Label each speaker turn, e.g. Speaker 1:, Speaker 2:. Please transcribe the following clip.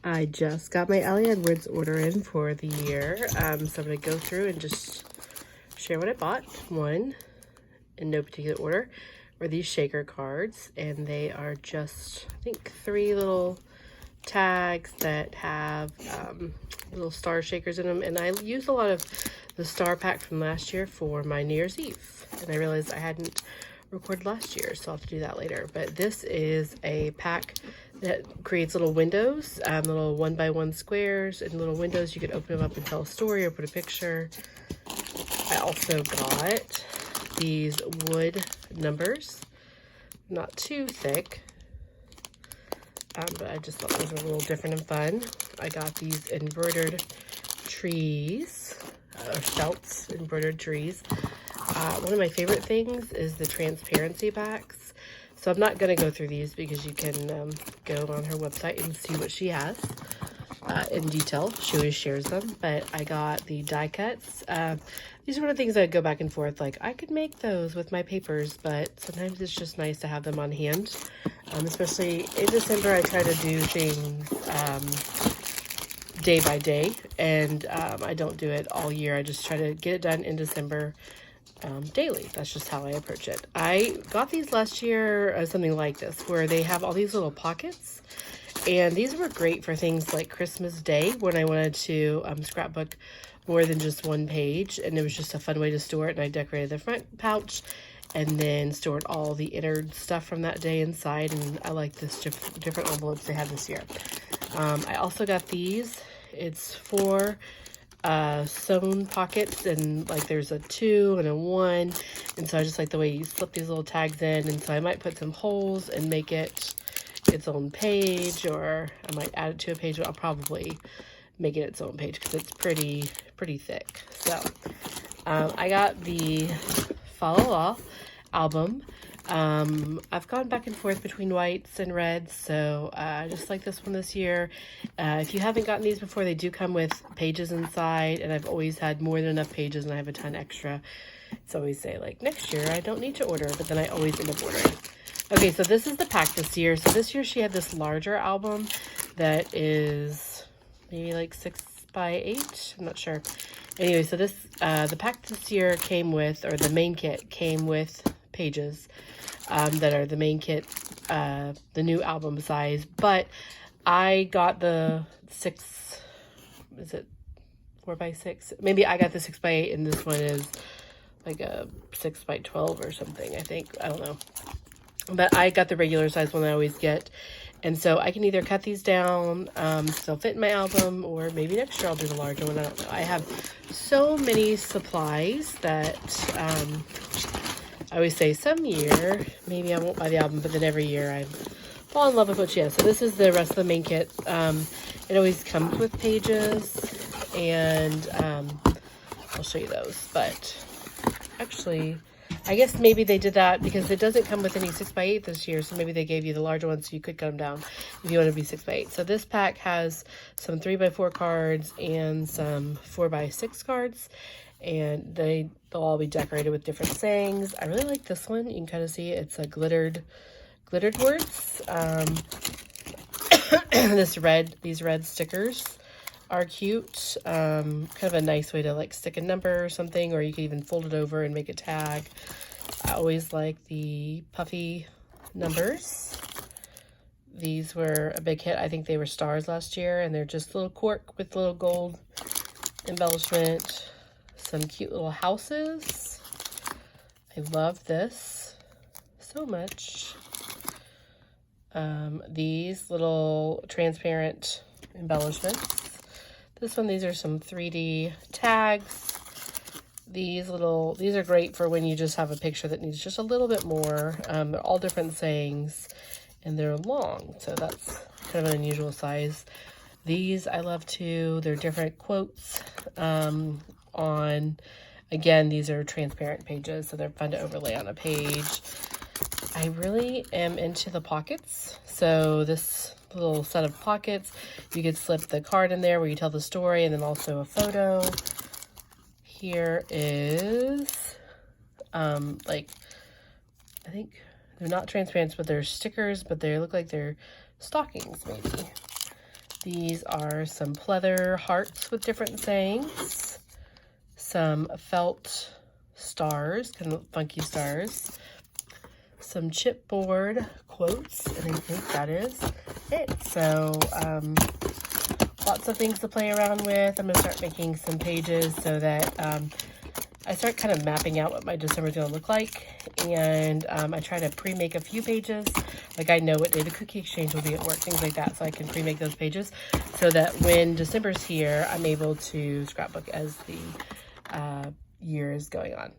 Speaker 1: I just got my Ellie Edwards order in for the year, so I'm going to go through and just share what I bought. One, in no particular order, were these shaker cards, and they are just, I think, 3 little tags that have little star shakers in them, and I used a lot of the star pack from last year for my New Year's Eve, and I realized I hadn't recorded last year, so I'll have to do that later. But this is a pack that creates little windows, little 1x1 squares and little windows. You can open them up and tell a story or put a picture. I also got these wood numbers, not too thick, but I just thought those were a little different and fun. I got these embroidered trees, or felts, embroidered trees. One of my favorite things is the transparency packs. So I'm not going to go through these because you can go on her website and see what she has in detail. She always shares them. But I got the die cuts. These are one of the things I go back and forth. Like, I could make those with my papers, but sometimes it's just nice to have them on hand. Especially in December, I try to do things day by day. And I don't do it all year. I just try to get it done in December. Daily. That's just how I approach it. I got these last year, something like this, where they have all these little pockets, and these were great for things like Christmas Day when I wanted to scrapbook more than just one page, and it was just a fun way to store it. And I decorated the front pouch and then stored all the inner stuff from that day inside, and I like this different envelopes they had this year. I also got these. It's for sewn pockets, and like there's a 2 and a 1, and so I just like the way you slip these little tags in, and so I might put some holes and make it its own page, or I might add it to a page, but I'll probably make it its own page because it's pretty thick. So I got the Fa La La album. I've gone back and forth between whites and reds, so I just like this one this year. If you haven't gotten these before, they do come with pages inside, and I've always had more than enough pages, and I have a ton extra. It's always say, like, next year I don't need to order, but then I always end up ordering. Okay, so this is the pack this year. So this year she had this larger album that is maybe like 6x8. I'm not sure. Anyway, so this the pack this year came with, or the main kit came with pages that are the main kit, the new album size, but I got the 6, is it 4x6? Maybe I got the 6x8, and this one is like a 6x12 or something, I think. I don't know. But I got the regular size one I always get. And so I can either cut these down, so they'll fit in my album, or maybe next year I'll do the larger one. I don't know. I have so many supplies that I always say some year, maybe I won't buy the album, but then every year I fall in love with what she has. So this is the rest of the main kit. It always comes with pages, and I'll show you those. But actually, I guess maybe they did that because it doesn't come with any 6x8 this year, so maybe they gave you the larger ones so you could cut them down if you want to be 6x8. So this pack has some 3x4 cards and some 4x6 cards, and they'll all be decorated with different sayings. I really like this one. You can kind of see it's a glittered words. These red stickers are cute. Kind of a nice way to like stick a number or something, or you can even fold it over and make a tag. I always like the puffy numbers. These were a big hit. I think they were stars last year, and they're just little cork with little gold embellishment. Some cute little houses. I love this so much. These little transparent embellishments. These are some 3D tags. These are great for when you just have a picture that needs just a little bit more. They're all different sayings, and they're long, so that's kind of an unusual size. These I love too. They're different quotes again, these are transparent pages, so they're fun to overlay on a page. I really am into the pockets. So this little set of pockets, you could slip the card in there where you tell the story, and then also a photo. Here is like, I think they're not transparent, but they're stickers, but they look like they're stockings maybe. These are some pleather hearts with different sayings, some felt stars, kind of funky stars, some chipboard quotes, and I think that is it. So lots of things to play around with. I'm going to start making some pages so that I start kind of mapping out what my December is going to look like. And I try to pre-make a few pages. Like I know what day the cookie exchange will be at work, things like that. So I can pre-make those pages so that when December's here, I'm able to scrapbook as the year is going on.